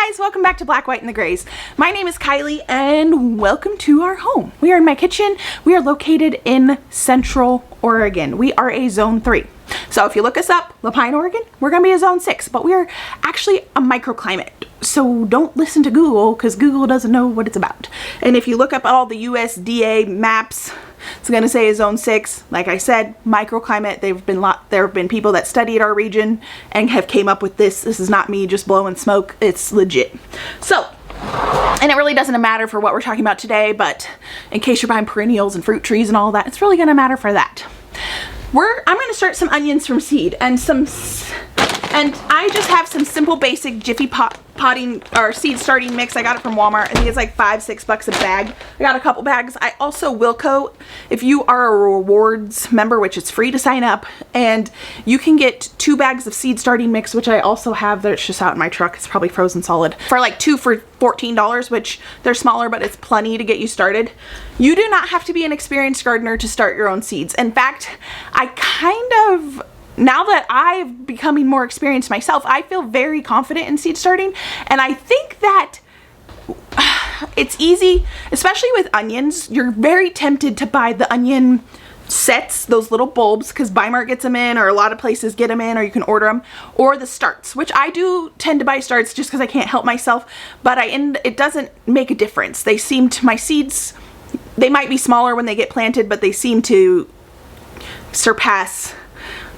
guys, welcome back to Black, White, and the Grays. My name is Kylie and welcome to our home. We are in my kitchen. We are located in Central Oregon. We are a Zone 3. So if you look us up, La Pine, Oregon, we're going to be a Zone 6, but we are actually a microclimate. So don't listen to Google because Google doesn't know what it's about. And if you look up all the USDA maps, it's going to say Zone 6. Like I said, microclimate. There have been people that studied our region and have came up with this. This is not me just blowing smoke. It's legit. So, and it really doesn't matter for what we're talking about today, but in case you're buying perennials and fruit trees and all that, it's really going to matter for that. I'm going to start some onions from seed and I just have some simple basic Jiffy potting or seed starting mix. I got it from Walmart. I think it's like $5-6 a bag. I got a couple bags. I also Wilco, if you are a rewards member, which is free to sign up, and you can get 2 bags of seed starting mix, which I also have. That's just out in my truck. It's probably frozen solid for like 2 for $14, which they're smaller, but it's plenty to get you started. You do not have to be an experienced gardener to start your own seeds. In fact, now that I'm becoming more experienced myself, I feel very confident in seed starting, and I think that it's easy, especially with onions. You're very tempted to buy the onion sets, those little bulbs, because Bi-Mart gets them in, or a lot of places get them in, or you can order them, or the starts, which I do tend to buy starts just because I can't help myself, but it doesn't make a difference. My seeds, they might be smaller when they get planted, but they seem to surpass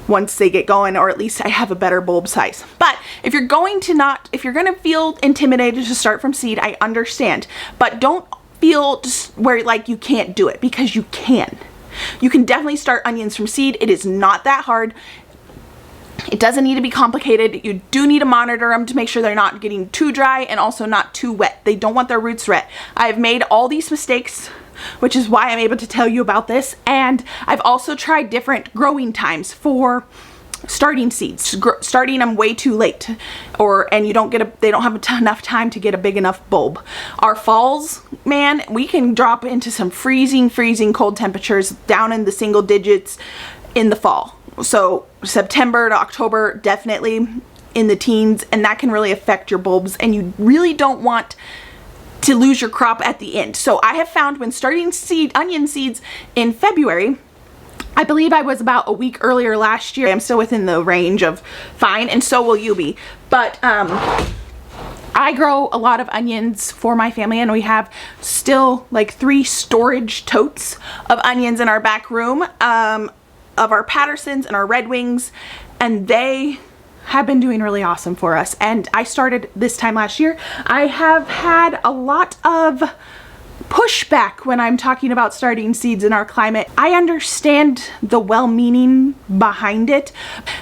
once they get going, or at least I have a better bulb size. But if you're going to feel intimidated to start from seed, I understand, but don't feel just where like you can't do it, because you can. You can definitely start onions from seed. It is not that hard. It doesn't need to be complicated. You do need to monitor them to make sure they're not getting too dry and also not too wet. They don't want their roots wet. I've made all these mistakes, which is why I'm able to tell you about this. And I've also tried different growing times for starting seeds, starting them way too late, and they don't have enough time to get a big enough bulb. Our falls, man, we can drop into some freezing cold temperatures down in the single digits in the fall. So September to October, definitely in the teens, and that can really affect your bulbs, and you really don't want to lose your crop at the end. So I have found when starting onion seeds in February, I believe I was about a week earlier last year. I'm still within the range of fine, and so will you be. But I grow a lot of onions for my family, and we have still like 3 storage totes of onions in our back room, of our Pattersons and our Red Wings, and they have been doing really awesome for us. And I started this time last year. I have had a lot of pushback when I'm talking about starting seeds in our climate. I understand the well-meaning behind it.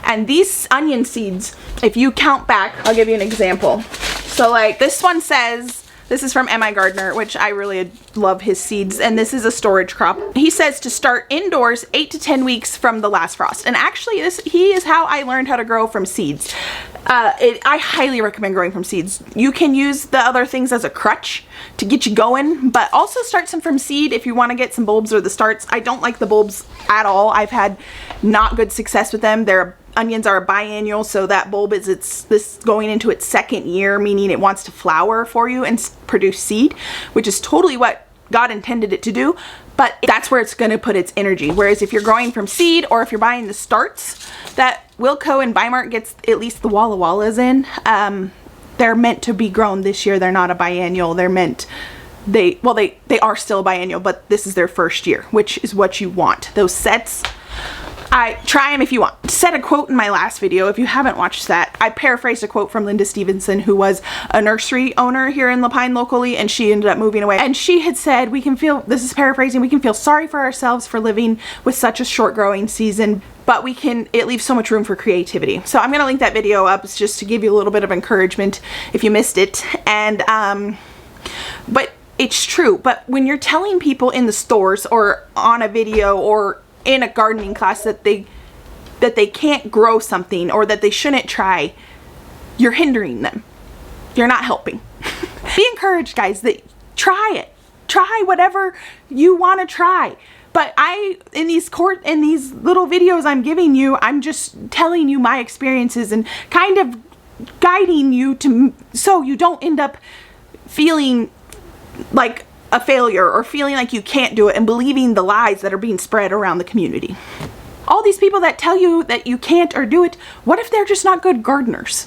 And these onion seeds, if you count back, I'll give you an example. So like this one says, this is from M.I. Gardner, which I really love his seeds, and this is a storage crop. He says to start indoors 8 to 10 weeks from the last frost. And actually he is how I learned how to grow from seeds. I highly recommend growing from seeds. You can use the other things as a crutch to get you going, but also start some from seed if you want to get some bulbs or the starts. I don't like the bulbs at all. I've had not good success with them. Onions are a biannual, so that bulb is this going into its 2nd year, meaning it wants to flower for you and produce seed, which is totally what God intended it to do, but that's where it's going to put its energy. Whereas if you're growing from seed, or if you're buying the starts that Wilco and Bi-Mart gets at least the Walla Wallas in, they're meant to be grown this year. They're not a biannual. They are still a biannual, but this is their 1st year, which is what you want. Those sets, try them if you want. Said a quote in my last video. If you haven't watched that, I paraphrased a quote from Linda Stevenson, who was a nursery owner here in La Pine locally, and she ended up moving away. And she had said, this is paraphrasing, we can feel sorry for ourselves for living with such a short growing season, but it leaves so much room for creativity. So I'm going to link that video up. It's just to give you a little bit of encouragement if you missed it. And, but it's true. But when you're telling people in the stores or on a video or in a gardening class that they can't grow something or that they shouldn't try, you're hindering them. You're not helping. Be encouraged, guys, that try it. Try whatever you want to try. But in these little videos I'm giving you, I'm just telling you my experiences and kind of guiding you to, so you don't end up feeling like a failure or feeling like you can't do it and believing the lies that are being spread around the community. All these people that tell you that you can't or do it, what if they're just not good gardeners?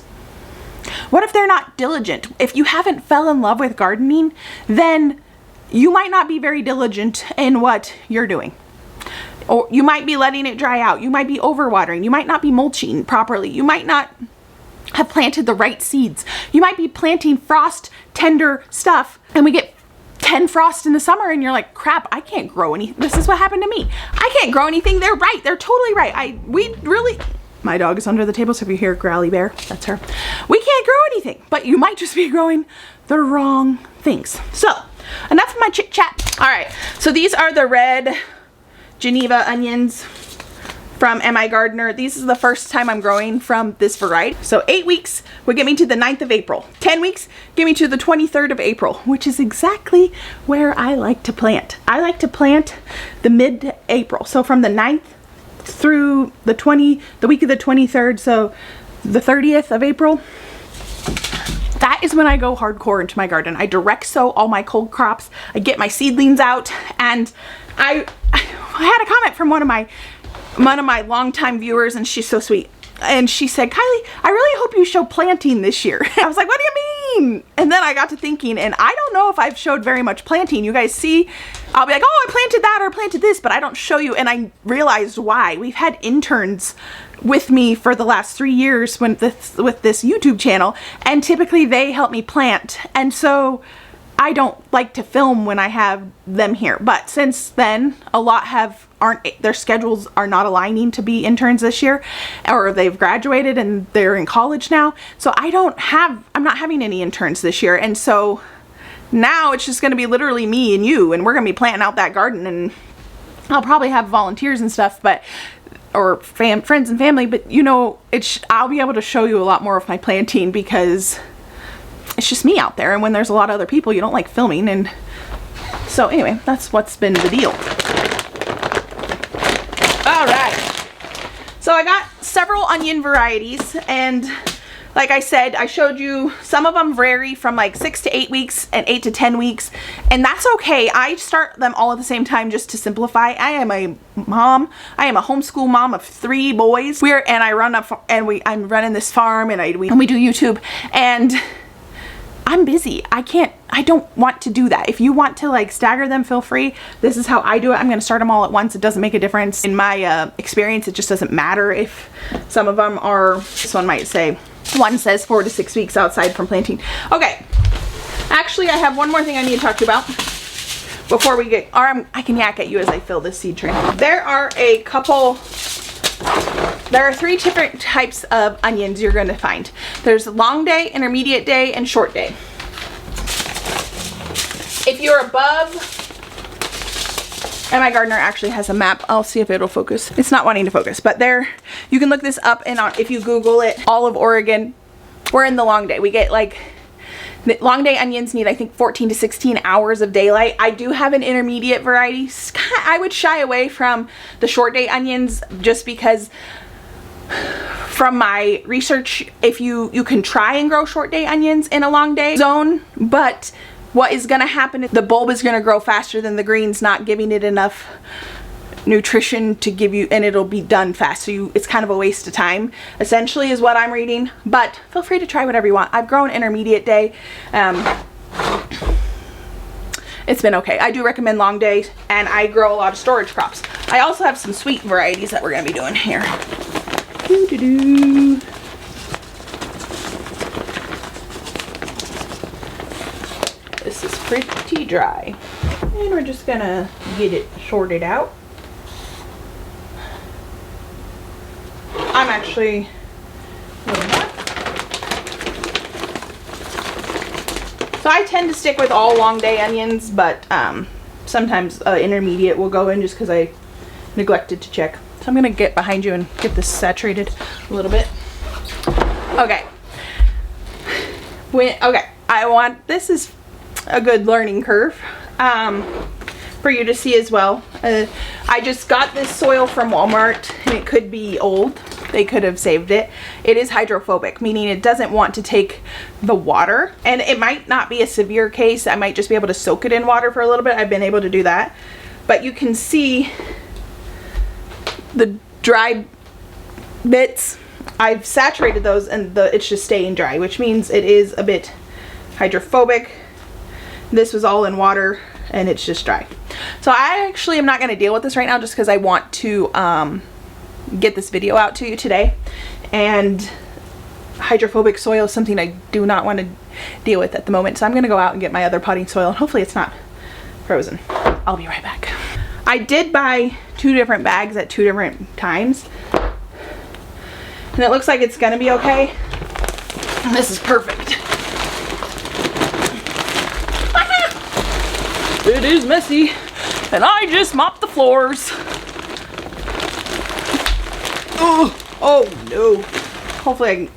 What if they're not diligent? If you haven't fell in love with gardening, then you might not be very diligent in what you're doing. Or you might be letting it dry out. You might be overwatering. You might not be mulching properly. You might not have planted the right seeds. You might be planting frost tender stuff and we get 10 frost in the summer and you're like, crap, I can't grow any. This is what happened to me. I can't grow anything. They're right. They're totally right. My dog is under the table, so if you hear Growly Bear, that's her. We can't grow anything, but you might just be growing the wrong things. So, enough of my chit chat. All right, so these are the red Geneva onions from M.I. Gardener. This is the first time I'm growing from this variety. So 8 weeks would get me to the 9th of April. 10 weeks get me to the 23rd of April, which is exactly where I like to plant. I like to plant the mid-April. So from the 9th through the week of the 23rd, so the 30th of April, that is when I go hardcore into my garden. I direct sow all my cold crops. I get my seedlings out, and I had a comment from one of my longtime viewers, and she's so sweet. And she said, Kylie, I really hope you show planting this year. I was like, what do you mean? And then I got to thinking, and I don't know if I've showed very much planting. You guys see, I'll be like, oh, I planted that or planted this, but I don't show you. And I realized why. We've had interns with me for the last 3 years with this YouTube channel, and typically they help me plant. And so I don't like to film when I have them here, but since then a lot their schedules are not aligning to be interns this year, or they've graduated and they're in college now. So I'm not having any interns this year, and so now it's just going to be literally me and you, and we're going to be planting out that garden, and I'll probably have volunteers and stuff, but or friends and family, but you know, I'll be able to show you a lot more of my planting because it's just me out there, and when there's a lot of other people, you don't like filming. And so anyway, that's what's been the deal. All right, so I got several onion varieties, and like I said, I showed you some of them vary from like 6 to 8 weeks and 8 to 10 weeks, and that's okay. I start them all at the same time just to simplify. I am a mom. I am a homeschool mom of 3 boys. I'm running this farm, and we do YouTube, and I'm busy. I don't want to do that. If you want to like stagger them, feel free. This is how I do it. I'm going to start them all at once. It doesn't make a difference. In my experience, it just doesn't matter if some of them are, this one might say, one says 4 to 6 weeks outside from planting. Okay. Actually, I have one more thing I need to talk to you about before we get, or I can yak at you as I fill this seed tray. There are 3 different types of onions you're going to find. There's long day, intermediate day, and short day. If you're above, M.I. Gardener actually has a map. I'll see if it'll focus. It's not wanting to focus, but you can look this up, and if you Google it, all of Oregon, we're in the long day. We get like, the long day onions need, I think, 14 to 16 hours of daylight. I do have an intermediate variety. I would shy away from the short day onions just because from my research, if you can try and grow short day onions in a long day zone, but what is going to happen is the bulb is going to grow faster than the greens, not giving it enough nutrition to give you, and it'll be done fast. So it's kind of a waste of time, essentially, is what I'm reading. But feel free to try whatever you want. I've grown intermediate day. It's been okay. I do recommend long day, and I grow a lot of storage crops. I also have some sweet varieties that we're going to be doing here. Doo-doo-doo. This is pretty dry, and we're just gonna get it sorted out. I'm actually so I tend to stick with all long day onions, but sometimes intermediate will go in just because I neglected to check. So I'm gonna get behind you and get this saturated a little bit. Okay. This is a good learning curve for you to see as well. I just got this soil from Walmart, and it could be old. they could have saved it. It is hydrophobic, meaning it doesn't want to take the water, and it might not be a severe case. I might just be able to soak it in water for a little bit. I've been able to do that, but you can see the dry bits. I've saturated those and it's just staying dry, which means it is a bit hydrophobic. This was all in water and it's just dry. So I actually am not going to deal with this right now just because I want to get this video out to you today. And hydrophobic soil is something I do not want to deal with at the moment. So I'm going to go out and get my other potting soil and hopefully it's not frozen. I'll be right back. I did buy 2 different bags at 2 different times. And it looks like it's going to be okay. And this is perfect. It is messy, and I just mopped the floors. Oh no. Hopefully I can.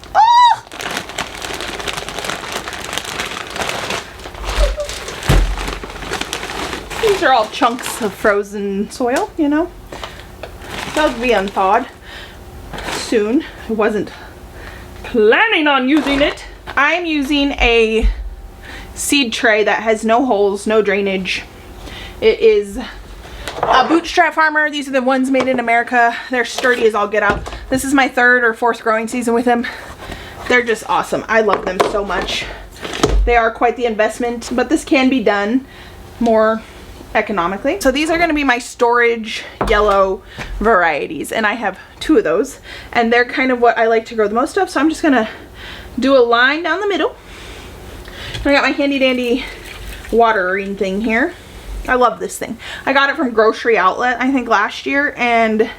These are all chunks of frozen soil, you know. They'll be unthawed soon. I wasn't planning on using it. I'm using a seed tray that has no holes, no drainage. It is a Bootstrap Farmer. These are the ones made in America. They're sturdy as all get out. This is my 3rd or 4th growing season with them. They're just awesome. I love them so much. They are quite the investment, but this can be done more economically. So these are going to be my storage yellow varieties, and I have 2 of those, and they're kind of what I like to grow the most of. So I'm just going to do a line down the middle. I got my handy dandy watering thing here. I love this thing. I got it from Grocery Outlet, I think last year, and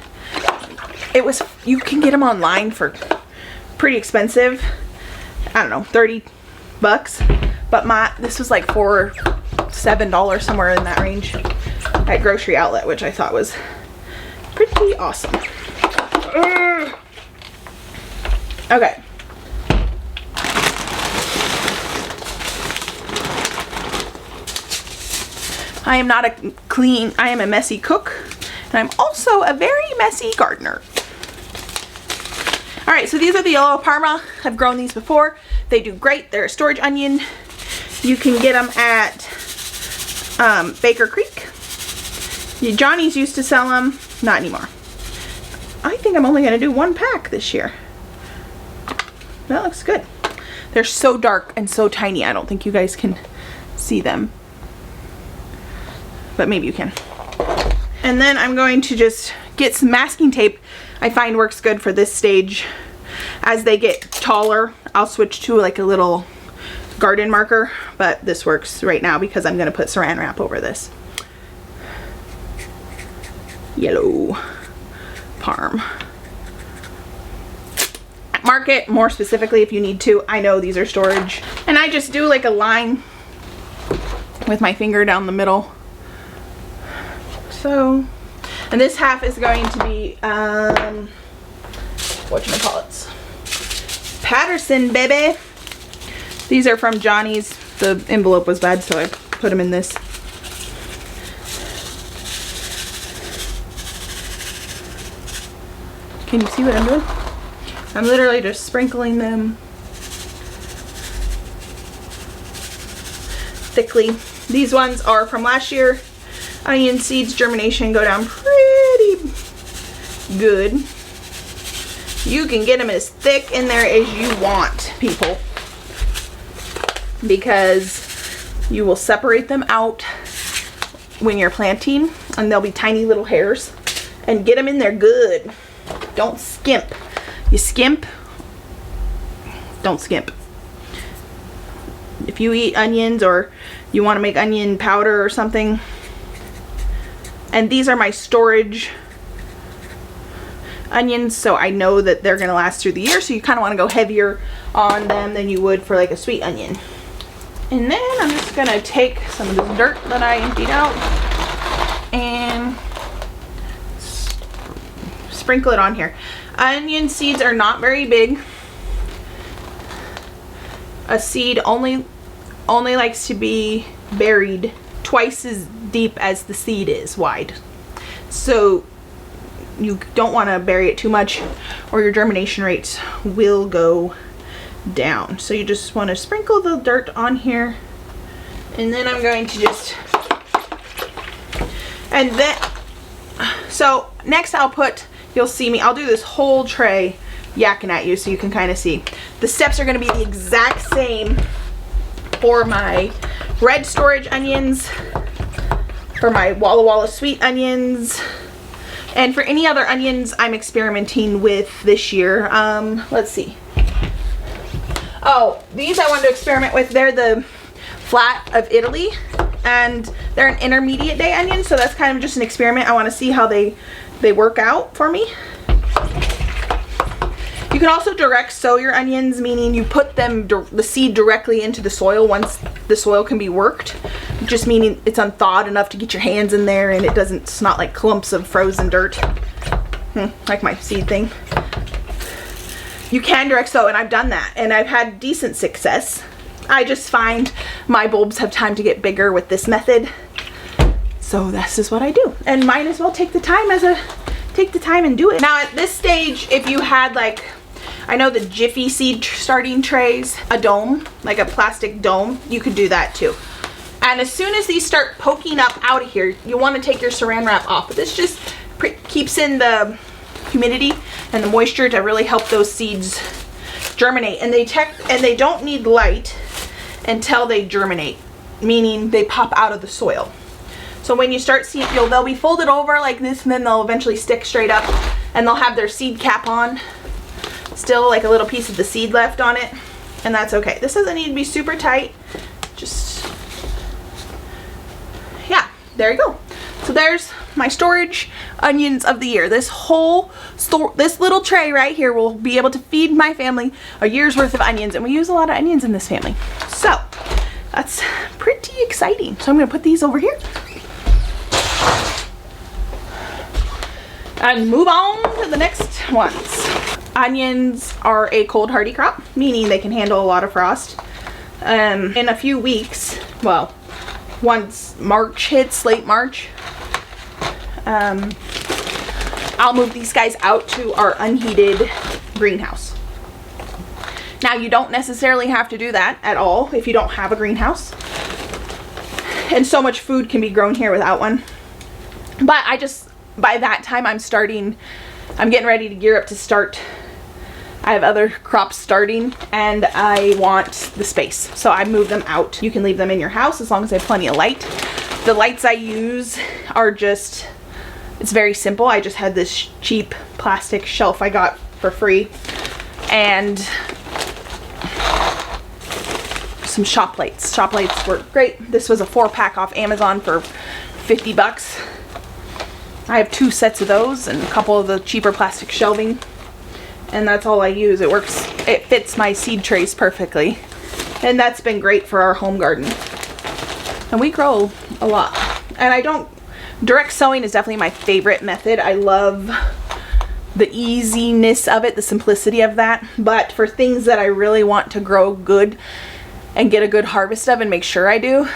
it was, you can get them online for pretty expensive. I don't know, 30 bucks. But this was like $4 or $7, somewhere in that range at Grocery Outlet, which I thought was pretty awesome. Okay. I am not I am a messy cook, and I'm also a very messy gardener. All right, so these are the yellow Parma. I've grown these before. They do great. They're a storage onion. You can get them at Baker Creek. Johnny's used to sell them, not anymore. I think I'm only gonna do 1 pack this year. That looks good. They're so dark and so tiny. I don't think you guys can see them, but maybe you can. And then I'm going to just get some masking tape. I find works good for this stage. As they get taller, I'll switch to like a little garden marker, but this works right now because I'm going to put saran wrap over this. Yellow Parm. Mark it more specifically if you need to. I know these are storage. And I just do like a line with my finger down the middle. So, and this half is going to be, whatchamacallits? Patterson, baby. These are from Johnny's. The envelope was bad, so I put them in this. Can you see what I'm doing? I'm literally just sprinkling them thickly. These ones are from last year. Onion seeds germination go down pretty good. You can get them as thick in there as you want, people, because you will separate them out when you're planting, and they'll be tiny little hairs, and get them in there good. Don't skimp. You skimp, don't skimp. If you eat onions or you want to make onion powder or something, and these are my storage onions, so I know that they're going to last through the year, so you kind of want to go heavier on them than you would for like a sweet onion. And then I'm just going to take some of this dirt that I emptied out and sprinkle it on here. Onion seeds are not very big. A seed only likes to be buried twice as deep as the seed is wide. So you don't want to bury it too much or your germination rates will go down. So you just want to sprinkle the dirt on here, and then I'm going to just, and then, so next I'll put, you'll see me, I'll do this whole tray yakking at you so you can kind of see. The steps are going to be the exact same for my red storage onions, for my Walla Walla sweet onions, and for any other onions I'm experimenting with this year. Let's see. Oh, these I wanted to experiment with. They're the Flat of Italy, and they're an intermediate day onion, so that's kind of just an experiment. I want to see how they work out for me. You can also direct sow your onions, meaning you put them, the seed directly into the soil once the soil can be worked. Just meaning it's unthawed enough to get your hands in there and it's not like clumps of frozen dirt. Like my seed thing. You can direct sow, and I've done that, and I've had decent success. I just find my bulbs have time to get bigger with this method. So this is what I do. And might as well take the time and do it. Now at this stage, if you had like, I know the Jiffy seed starting trays, a dome, like a plastic dome, you could do that too. And as soon as these start poking up out of here, you want to take your saran wrap off. But this just keeps in the humidity and the moisture to really help those seeds germinate. And they don't need light until they germinate, meaning they pop out of the soil. So when you start seeing, they'll be folded over like this, and then they'll eventually stick straight up, and they'll have their seed cap on. Still like a little piece of the seed left on it, and that's okay. This doesn't need to be super tight. Just, yeah, there you go. So there's my storage onions of the year. This whole this little tray right here will be able to feed my family a year's worth of onions, and we use a lot of onions in this family. So that's pretty exciting. So I'm gonna put these over here and move on to the next ones. Onions are a cold hardy crop, meaning they can handle a lot of frost. In a few weeks, well, once March hits, late March, I'll move these guys out to our unheated greenhouse. Now you don't necessarily have to do that at all if you don't have a greenhouse. And so much food can be grown here without one. But by that time I'm getting ready to gear up to start. I have other crops starting, and I want the space, so I move them out. You can leave them in your house as long as they have plenty of light. The lights I use are just, it's very simple. I just had this cheap plastic shelf I got for free, and some shop lights. Shop lights work great. This was a 4-pack off Amazon for 50 bucks. I have 2 sets of those and a couple of the cheaper plastic shelving, and that's all I use. It works, it fits my seed trays perfectly, and that's been great for our home garden. And we grow a lot. And direct sowing is definitely my favorite method. I love the easiness of it, the simplicity of that. But for things that I really want to grow good and get a good harvest of and make sure I do,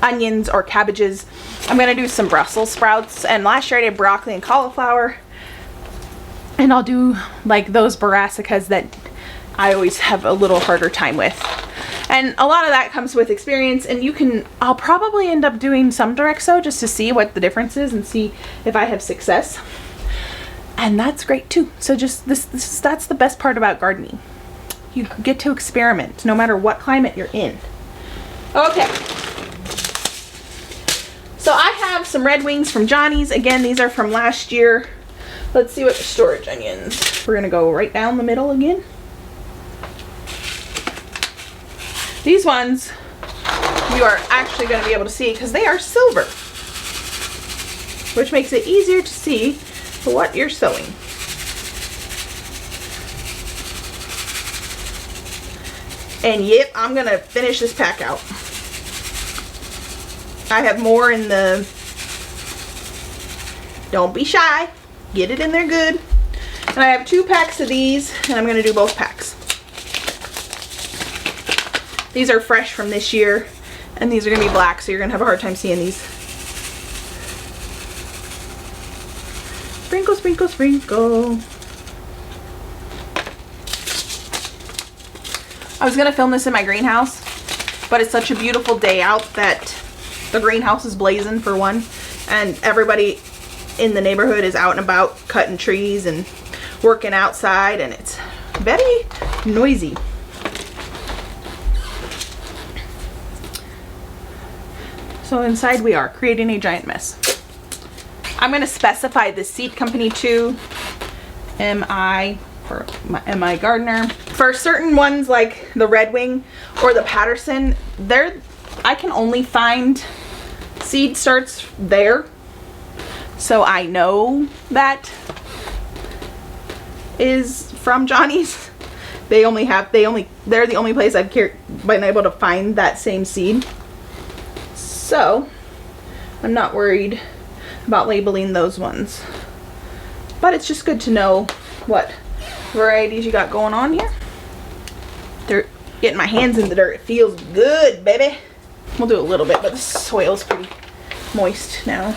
onions or cabbages, I'm gonna do some Brussels sprouts. And last year I did broccoli and cauliflower. And I'll do like those brassicas that I always have a little harder time with. And a lot of that comes with experience, and I'll probably end up doing some direct sow just to see what the difference is and see if I have success. And that's great too. So just that's the best part about gardening. You get to experiment no matter what climate you're in. Okay. So I have some red wings from Johnny's. Again, these are from last year. Let's see what the storage onions. We're gonna go right down the middle again. These ones you are actually gonna be able to see because they are silver, which makes it easier to see what you're sowing. And yep, I'm gonna finish this pack out. I have more in the, don't be shy, get it in there good. And I have 2 packs of these, and I'm gonna do both packs. These are fresh from this year, and these are gonna be black, so you're gonna have a hard time seeing these. Sprinkle Sprinkle, sprinkle, sprinkle. I was gonna film this in my greenhouse, but it's such a beautiful day out that the greenhouse is blazing for one, and everybody in the neighborhood is out and about cutting trees and working outside, and it's very noisy. So inside we are creating a giant mess. I'm gonna specify the seed company too. MI for my MI Gardener. For certain ones like the Red Wing or the Patterson, I can only find seed starts there. So I know that is from Johnny's. They're the only place I've been able to find that same seed. So I'm not worried about labeling those ones. But it's just good to know what varieties you got going on here. They're getting my hands in the dirt. It feels good, baby. We'll do a little bit, but the soil's pretty moist now.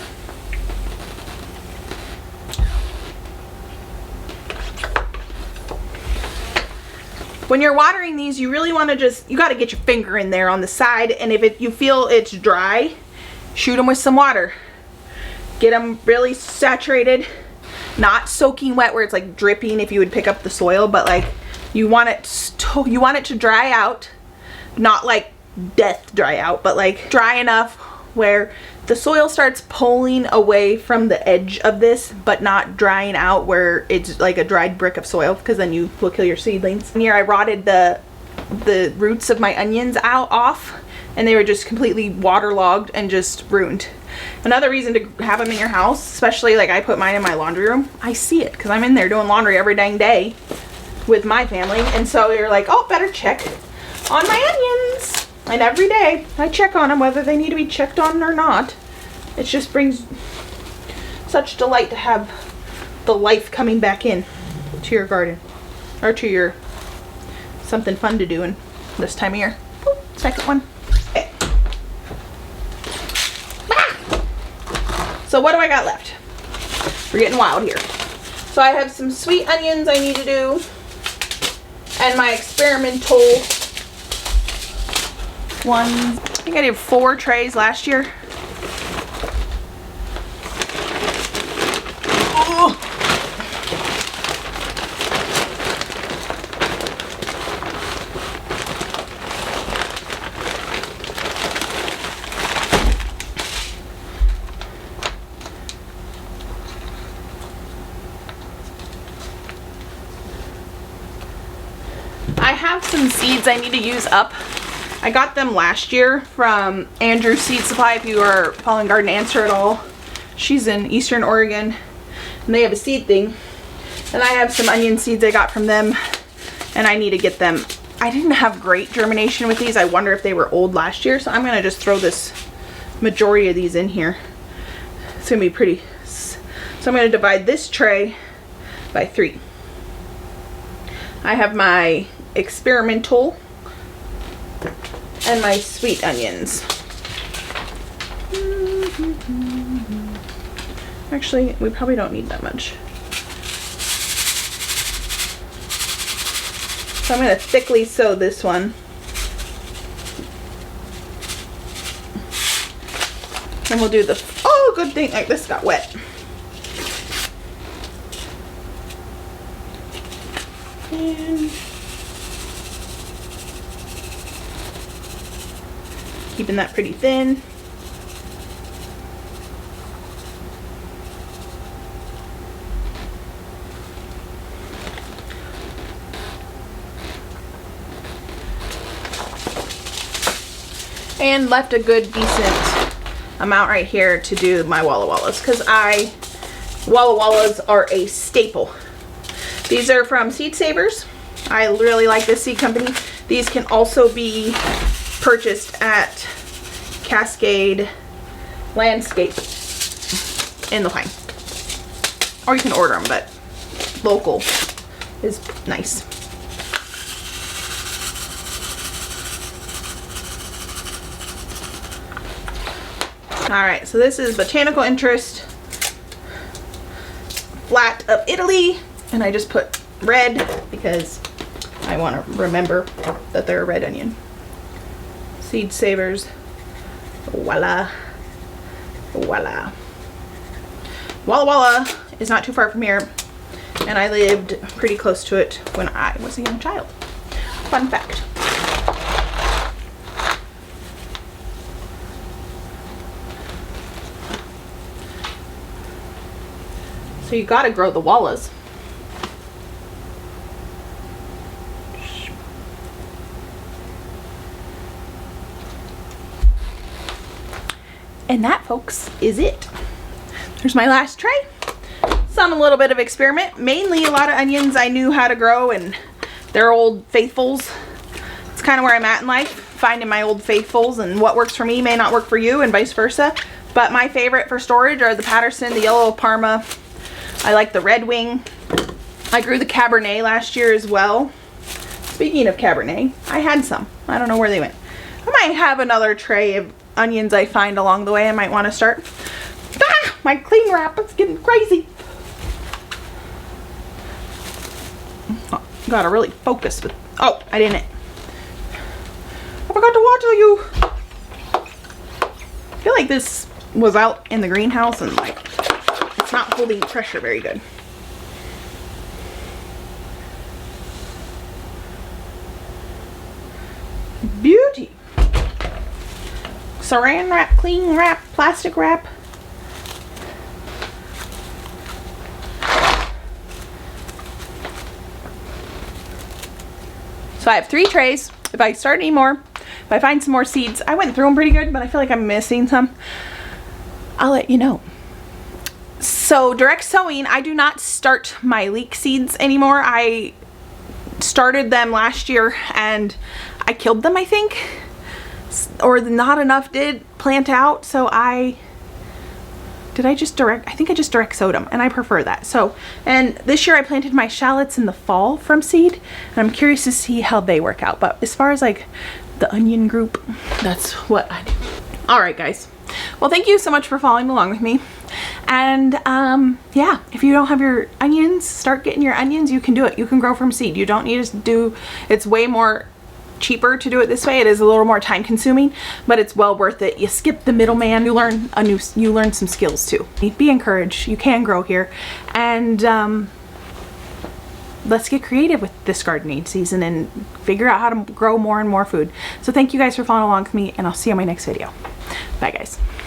When you're watering these, you really want to you got to get your finger in there on the side, and if you feel it's dry, shoot them with some water. Get them really saturated, not soaking wet where it's like dripping if you would pick up the soil, but like you want it to dry out, not like death dry out, but like dry enough where the soil starts pulling away from the edge of this, but not drying out where it's like a dried brick of soil, because then you will kill your seedlings. And here I rotted the roots of my onions off, and they were just completely waterlogged and just ruined. Another reason to have them in your house, especially like I put mine in my laundry room, I see it because I'm in there doing laundry every dang day with my family, and so you're like, oh, better check on my onions. And every day I check on them, whether they need to be checked on or not. It just brings such delight to have the life coming back in to your garden, or to your something fun to do in this time of year. Ooh, second one. Okay. So what do I got left? We're getting wild here. So I have some sweet onions I need to do, and my experimental ones. I think I did 4 trays last year. Oh. I have some seeds I need to use up. I got them last year from Andrew's Seed Supply, if you are following Garden Answer at all. She's in Eastern Oregon, and they have a seed thing. And I have some onion seeds I got from them, and I need to get them. I didn't have great germination with these. I wonder if they were old last year, so I'm going to just throw this majority of these in here. It's going to be pretty. So I'm going to divide this tray by 3. I have my experimental and my sweet onions. Actually, we probably don't need that much. So I'm going to thickly sow this one. And we'll do the, oh, good thing like this got wet. And keeping that pretty thin. And left a good decent amount right here to do my Walla Wallas, because Walla Wallas are a staple. These are from Seed Savers. I really like this seed company. These can also be purchased at Cascade Landscape in La Pine. Or you can order them, but local is nice. Alright, so this is Botanical Interest flat part of Italy, and I just put red because I want to remember that they're a red onion. Seed savers. Voila. Voila. Walla Walla is not too far from here, and I lived pretty close to it when I was a young child. Fun fact. So you gotta grow the wallas. And that, folks, is it. There's my last tray. Some a little bit of experiment. Mainly a lot of onions I knew how to grow, and they're old faithfuls. It's kind of where I'm at in life, finding my old faithfuls, and what works for me may not work for you, and vice versa. But my favorite for storage are the Patterson, the Yellow Parma. I like the Red Wing. I grew the Cabernet last year as well. Speaking of Cabernet, I had some. I don't know where they went. I might have another tray of onions I find along the way I might want to start. Ah, my cling wrap is getting crazy. Oh, gotta really focus with, oh, I didn't. I forgot to water you. I feel like this was out in the greenhouse and like it's not holding pressure very good. Beauty. Saran wrap, cling wrap, plastic wrap. So I have 3 trays. If I start any more, if I find some more seeds, I went through them pretty good, but I feel like I'm missing some. I'll let you know. So direct sowing, I do not start my leek seeds anymore. I started them last year and I killed them, I think. Or not enough did plant out, so I think I just direct sowed them, and I prefer that. So, and this year I planted my shallots in the fall from seed, and I'm curious to see how they work out. But as far as like the onion group, that's what I do. All right, guys. Well, thank you so much for following along with me. And yeah, if you don't have your onions, start getting your onions. You can do it. You can grow from seed. You don't need to do, it's way more cheaper to do it this way. It is a little more time consuming, but it's well worth it. You skip the middleman. You learn some skills too. Be encouraged. You can grow here, and let's get creative with this gardening season and figure out how to grow more and more food. So thank you guys for following along with me, and I'll see you on my next video. Bye, guys.